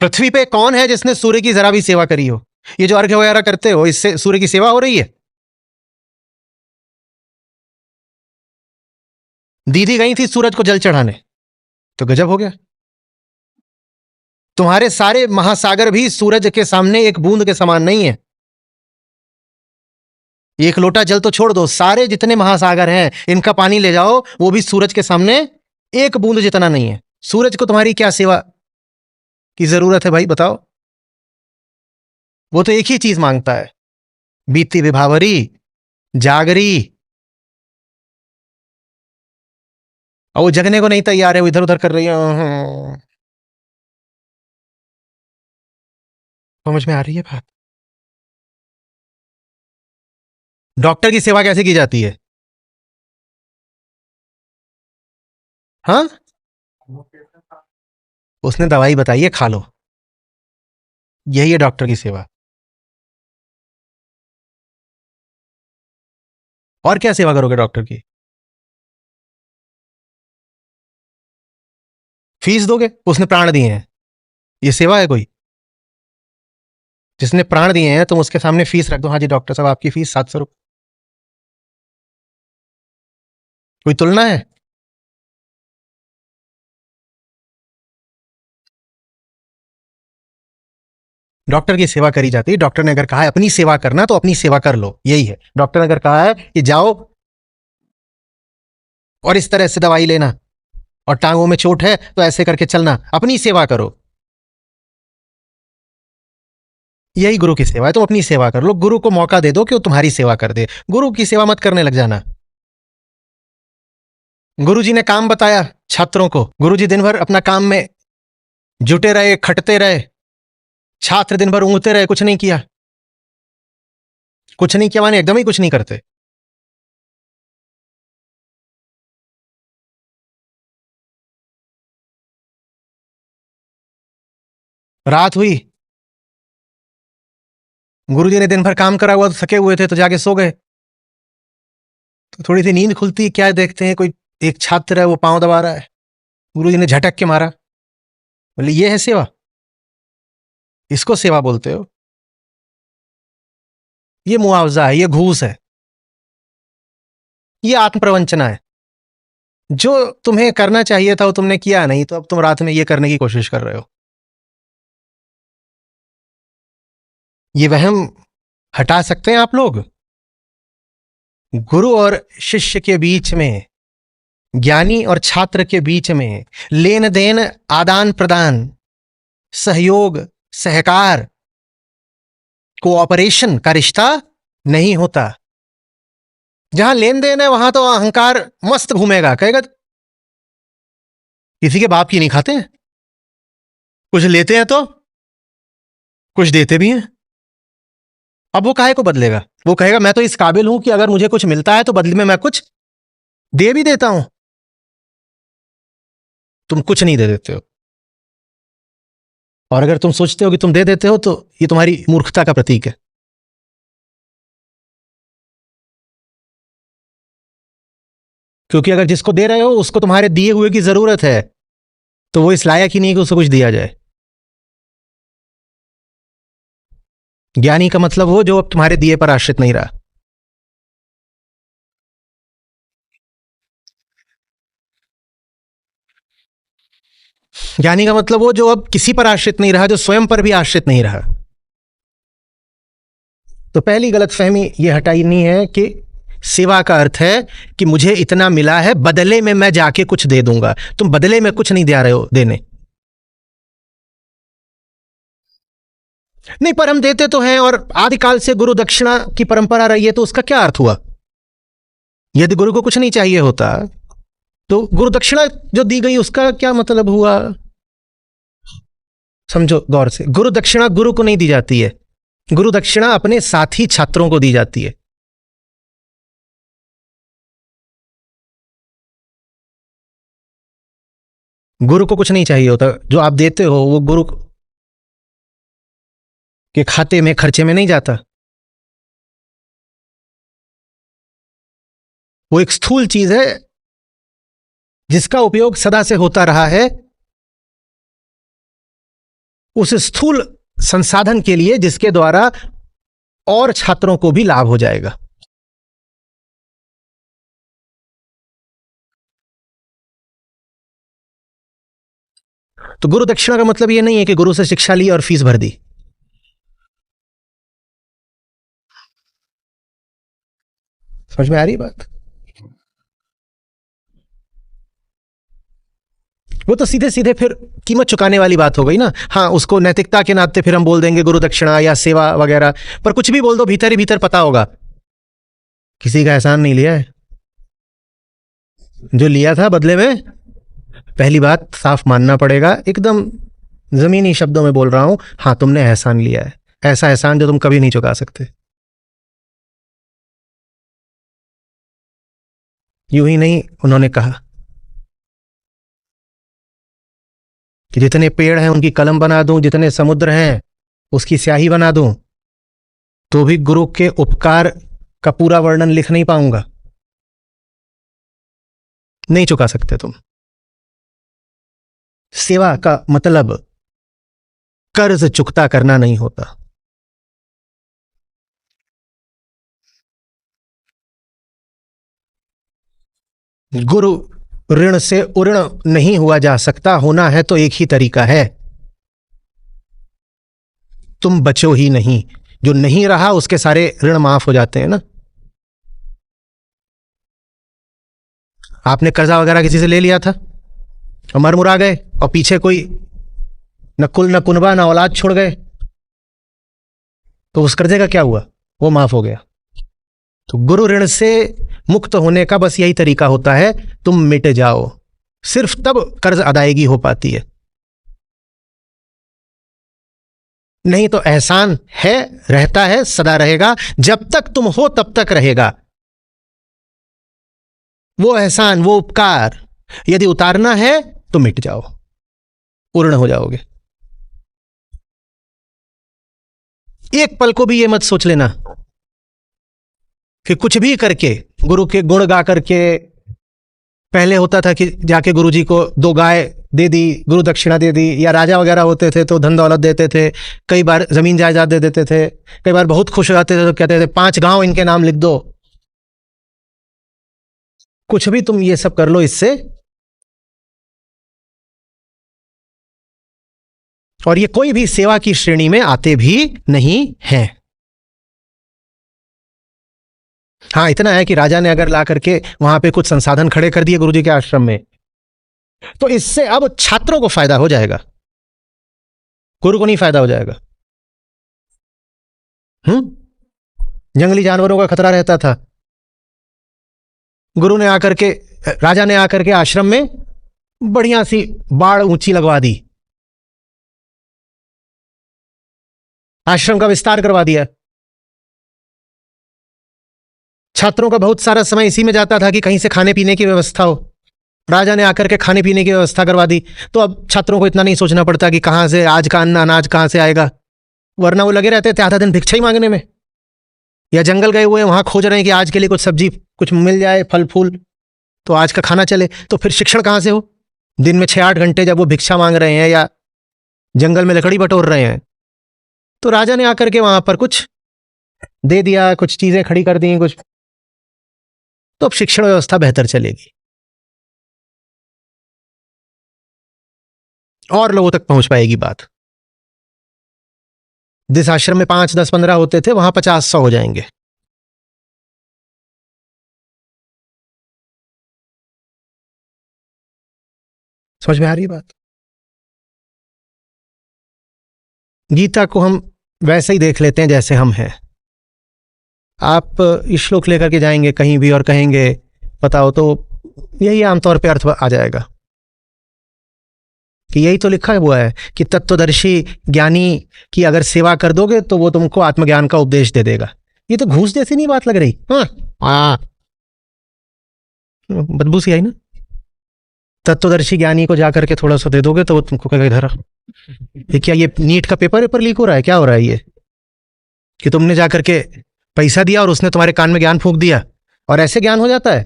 पृथ्वी पे कौन है जिसने सूर्य की जरा भी सेवा करी हो? ये जो अर्घ्य वगैरह करते हो, इससे सूर्य की सेवा हो रही है? दीदी गई थी सूरज को जल चढ़ाने, तो गजब हो गया। तुम्हारे सारे महासागर भी सूरज के सामने एक बूंद के समान नहीं है। एक लोटा जल तो छोड़ दो, सारे जितने महासागर हैं इनका पानी ले जाओ, वो भी सूरज के सामने एक बूंद जितना नहीं है। सूरज को तुम्हारी क्या सेवा की जरूरत है भाई, बताओ? वो तो एक ही चीज मांगता है, बीती विभावरी जागरी। और वो जगने को नहीं तैयार है, वो इधर उधर कर रही है। समझ में आ रही है बात? डॉक्टर की सेवा कैसे की जाती है? हाँ, उसने दवाई बताई है, खा लो, यही है डॉक्टर की सेवा। और क्या सेवा करोगे डॉक्टर की? फीस दोगे? उसने प्राण दिए हैं, ये सेवा है कोई? जिसने प्राण दिए हैं तुम उसके सामने फीस रख दो, हाँ जी डॉक्टर साहब आपकी फीस 700 रुपये। कोई तुलना है? डॉक्टर की सेवा करी जाती है। डॉक्टर ने अगर कहा है अपनी सेवा करना तो अपनी सेवा कर लो, यही है। डॉक्टर ने अगर कहा है कि जाओ और इस तरह से दवाई लेना, और टांगों में चोट है तो ऐसे करके चलना, अपनी सेवा करो, यही गुरु की सेवा है। तुम अपनी सेवा कर लो, गुरु को मौका दे दो कि वो तुम्हारी सेवा कर दे। गुरु की सेवा मत करने लग जाना। गुरु जी ने काम बताया छात्रों को, गुरु जी दिन भर अपना काम में जुटे रहे, खटते रहे, छात्र दिन भर ऊँगते रहे, कुछ नहीं किया। कुछ नहीं किया माने एकदम ही कुछ नहीं करते। रात हुई, गुरुजी ने दिन भर काम करा हुआ, तो थके हुए थे तो जाके सो गए। तो थोड़ी सी नींद खुलती है, क्या देखते हैं कोई एक छात्र है वो पांव दबा रहा है, गुरुजी ने झटक के मारा। बोले ये है सेवा? इसको सेवा बोलते हो? ये मुआवजा है, ये घूस है, ये आत्मप्रवंचना है। जो तुम्हें करना चाहिए था वो तुमने किया नहीं, तो अब तुम रात में ये करने की कोशिश कर रहे हो। ये वहम हटा सकते हैं आप लोग? गुरु और शिष्य के बीच में, ज्ञानी और छात्र के बीच में लेन देन, आदान प्रदान, सहयोग, सहकार, कोऑपरेशन का रिश्ता नहीं होता। जहां लेन देन है वहां तो अहंकार मस्त घूमेगा, कहेगा किसी के बाप की नहीं खाते हैं, कुछ लेते हैं तो कुछ देते भी हैं। अब वो काहे को बदलेगा? वो कहेगा मैं तो इस काबिल हूं कि अगर मुझे कुछ मिलता है तो बदले में मैं कुछ दे भी देता हूं। तुम कुछ नहीं दे देते हो, और अगर तुम सोचते हो कि तुम दे देते हो तो ये तुम्हारी मूर्खता का प्रतीक है। क्योंकि अगर जिसको दे रहे हो उसको तुम्हारे दिए हुए की जरूरत है, तो वो इस लायक ही नहीं कि उसको कुछ दिया जाए। ज्ञानी का मतलब वो जो अब तुम्हारे दिए पर आश्रित नहीं रहा। ज्ञानी का मतलब वो जो अब किसी पर आश्रित नहीं रहा, जो स्वयं पर भी आश्रित नहीं रहा। तो पहली गलतफहमी ये हटानी है कि सेवा का अर्थ है कि मुझे इतना मिला है, बदले में मैं जाके कुछ दे दूंगा। तुम बदले में कुछ नहीं दे रहे हो देने। नहीं, पर हम देते तो हैं, और आदिकाल से गुरु दक्षिणा की परंपरा रही है, तो उसका क्या अर्थ हुआ? यदि गुरु को कुछ नहीं चाहिए होता तो गुरु दक्षिणा जो दी गई उसका क्या मतलब हुआ? समझो गौर से, गुरु दक्षिणा गुरु को नहीं दी जाती है, गुरु दक्षिणा अपने साथी छात्रों को दी जाती है। गुरु को कुछ नहीं चाहिए होता, जो आप देते हो वो गुरु के खाते में, खर्चे में नहीं जाता। वो एक स्थूल चीज है जिसका उपयोग सदा से होता रहा है, उस स्थूल संसाधन के लिए जिसके द्वारा और छात्रों को भी लाभ हो जाएगा। तो गुरु दक्षिणा का मतलब यह नहीं है कि गुरु से शिक्षा ली और फीस भर दी। समझ में आ रही बात? वो तो सीधे सीधे फिर कीमत चुकाने वाली बात हो गई ना। हाँ, उसको नैतिकता के नाते फिर हम बोल देंगे गुरु दक्षिणा या सेवा वगैरह, पर कुछ भी बोल दो, भीतर ही भीतर पता होगा किसी का एहसान नहीं लिया है। जो लिया था बदले में, पहली बात साफ मानना पड़ेगा, एकदम जमीनी शब्दों में बोल रहा हूं, हाँ तुमने एहसान लिया है, ऐसा एहसान जो तुम कभी नहीं चुका सकते। यूं ही नहीं, उन्होंने कहा कि जितने पेड़ हैं उनकी कलम बना दूं, जितने समुद्र हैं उसकी स्याही बना दूं, तो भी गुरु के उपकार का पूरा वर्णन लिख नहीं पाऊंगा। नहीं चुका सकते तुम। सेवा का मतलब कर्ज चुकता करना नहीं होता। गुरु ऋण से उऋण नहीं हुआ जा सकता, होना है तो एक ही तरीका है, तुम बचो ही नहीं। जो नहीं रहा उसके सारे ऋण माफ हो जाते हैं ना। आपने कर्जा वगैरह किसी से ले लिया था और मर मुरा गए, और पीछे कोई न कुल न कुनबा न औलाद छोड़ गए, तो उस कर्जे का क्या हुआ? वो माफ हो गया। तो गुरु ऋण से मुक्त होने का बस यही तरीका होता है, तुम मिट जाओ। सिर्फ तब कर्ज अदायगी हो पाती है, नहीं तो एहसान है, रहता है, सदा रहेगा। जब तक तुम हो तब तक रहेगा वो एहसान, वो उपकार। यदि उतारना है तो मिट जाओ, पूर्ण हो जाओगे। एक पल को भी ये मत सोच लेना कि कुछ भी करके गुरु के गुण गा करके, पहले होता था कि जाके गुरु जी को 2 गाय दे दी, गुरु दक्षिणा दे दी, या राजा वगैरह होते थे तो धन दौलत देते थे, कई बार जमीन जायदाद दे देते थे, कई बार बहुत खुश हो जाते थे तो कहते थे 5 गांव इनके नाम लिख दो। कुछ भी तुम ये सब कर लो इससे, और ये कोई भी सेवा की श्रेणी में आते भी नहीं हैं। हाँ, इतना है कि राजा ने अगर ला करके वहां पे कुछ संसाधन खड़े कर दिए गुरुजी के आश्रम में, तो इससे अब छात्रों को फायदा हो जाएगा, गुरु को नहीं फायदा हो जाएगा। जंगली जानवरों का खतरा रहता था, गुरु ने आकर के, राजा ने आकर के आश्रम में बढ़िया सी बाड़ ऊंची लगवा दी, आश्रम का विस्तार करवा दिया। छात्रों का बहुत सारा समय इसी में जाता था कि कहीं से खाने पीने की व्यवस्था हो। राजा ने आकर के खाने पीने की व्यवस्था करवा दी, तो अब छात्रों को इतना नहीं सोचना पड़ता कि कहां से आज का अन्न अनाज कहां से आएगा, वरना वो लगे रहते थे आधा दिन भिक्षा ही मांगने में, या जंगल गए हुए वहां खोज रहे हैं कि आज के लिए कुछ सब्जी कुछ मिल जाए, फल फूल, तो आज का खाना चले। तो फिर शिक्षण कहां से हो? दिन में 6-8 घंटे जब वो भिक्षा मांग रहे हैं या जंगल में लकड़ी बटोर रहे हैं, तो राजा ने आकर के वहां पर कुछ दे दिया, कुछ चीजें खड़ी कर दी, कुछ, तो अब शिक्षण व्यवस्था बेहतर चलेगी और लोगों तक पहुंच पाएगी बात। जिस आश्रम में 5, 10, 15 होते थे वहां 50, 100 हो जाएंगे। समझ में आ रही बात? गीता को हम वैसे ही देख लेते हैं जैसे हम हैं। आप श्लोक लेकर के जाएंगे कहीं भी और कहेंगे पता हो, तो यही आमतौर पे अर्थ आ जाएगा कि यही तो लिखा हुआ है कि तत्वदर्शी ज्ञानी की अगर सेवा कर दोगे तो वो तुमको आत्मज्ञान का उपदेश दे देगा। ये तो घूस जैसी नहीं बात लग रही? हाँ, बदबू सी आई ना। तत्वदर्शी ज्ञानी को जाकर के थोड़ा सा दे दोगे तो वो तुमको कहेगा इधर ये क्या, ये नीट का पेपर लीक हो रहा है, क्या हो रहा है ये, कि तुमने जाकर के पैसा दिया और उसने तुम्हारे कान में ज्ञान फूंक दिया। और ऐसे ज्ञान हो जाता है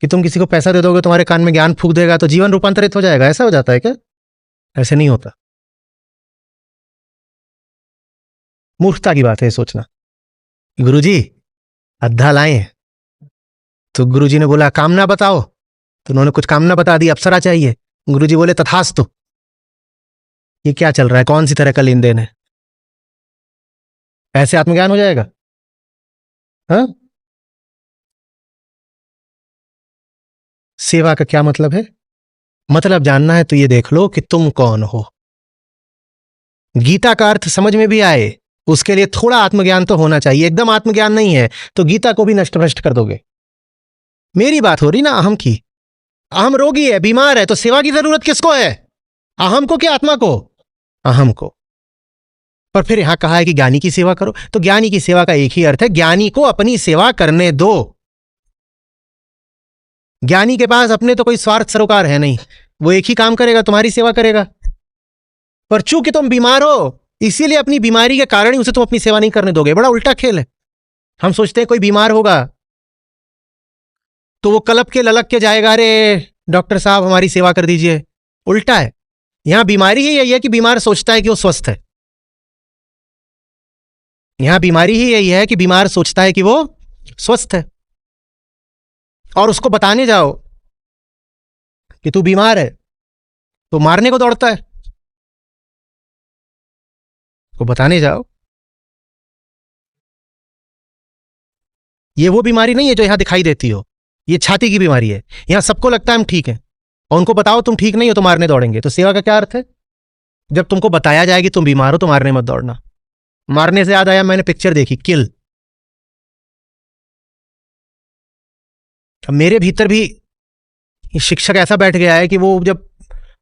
कि तुम किसी को पैसा दे दोगे तुम्हारे कान में ज्ञान फूंक देगा तो जीवन रूपांतरित हो जाएगा, ऐसा हो जाता है क्या? ऐसे नहीं होता। मूर्खता की बात है सोचना। गुरुजी अद्धा लाए हैं, तो गुरुजी ने बोला कामना बताओ, तो उन्होंने कुछ कामना बता दी, अप्सरा चाहिए। गुरुजी बोले तथास्तु। ये क्या चल रहा है, कौन सी तरह का लेन देन है? ऐसे आत्मज्ञान हो जाएगा? हाँ, सेवा का क्या मतलब है? मतलब जानना है तो ये देख लो कि तुम कौन हो। गीता का अर्थ समझ में भी आए उसके लिए थोड़ा आत्मज्ञान तो होना चाहिए। एकदम आत्मज्ञान नहीं है तो गीता को भी नष्ट भ्रष्ट कर दोगे। मेरी बात हो रही ना अहम की। अहम रोगी है, बीमार है, तो सेवा की जरूरत किसको है? अहम को क्या आत्मा को? अहम को। पर फिर यहां कहा है कि ज्ञानी की सेवा करो, तो ज्ञानी की सेवा का एक ही अर्थ है, ज्ञानी को अपनी सेवा करने दो। ज्ञानी के पास अपने तो कोई स्वार्थ सरोकार है नहीं, वो एक ही काम करेगा, तुम्हारी सेवा करेगा। पर चूंकि तुम बीमार हो इसीलिए अपनी बीमारी के कारण ही उसे तुम अपनी सेवा नहीं करने दोगे। बड़ा उल्टा खेल है। हम सोचते हैं कोई बीमार होगा तो वो कलप के ललक के जाएगा, अरे डॉक्टर साहब हमारी सेवा कर दीजिए। उल्टा है। यहां बीमारी ही यही है कि बीमार सोचता है कि वो स्वस्थ है। यहां बीमारी ही यही है कि बीमार सोचता है कि वो स्वस्थ है, और उसको बताने जाओ कि तू बीमार है तो मारने को दौड़ता है। को बताने जाओ ये वो बीमारी नहीं है जो यहां दिखाई देती हो, ये छाती की बीमारी है। यहां सबको लगता है हम ठीक हैं, और उनको बताओ तुम ठीक नहीं हो तो मारने दौड़ेंगे। तो सेवा का क्या अर्थ है? जब तुमको बताया जाए कि तुम बीमार हो तो मारने मत दौड़ना। मारने से याद आया, मैंने पिक्चर देखी किल। अब मेरे भीतर भी शिक्षक ऐसा बैठ गया है कि वो जब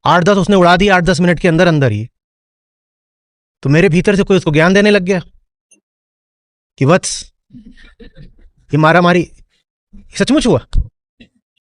8-10 उसने उड़ा दी 8-10 मिनट के अंदर अंदर ही, तो मेरे भीतर से कोई उसको ज्ञान देने लग गया कि वत्स ये मारा मारी सचमुच हुआ।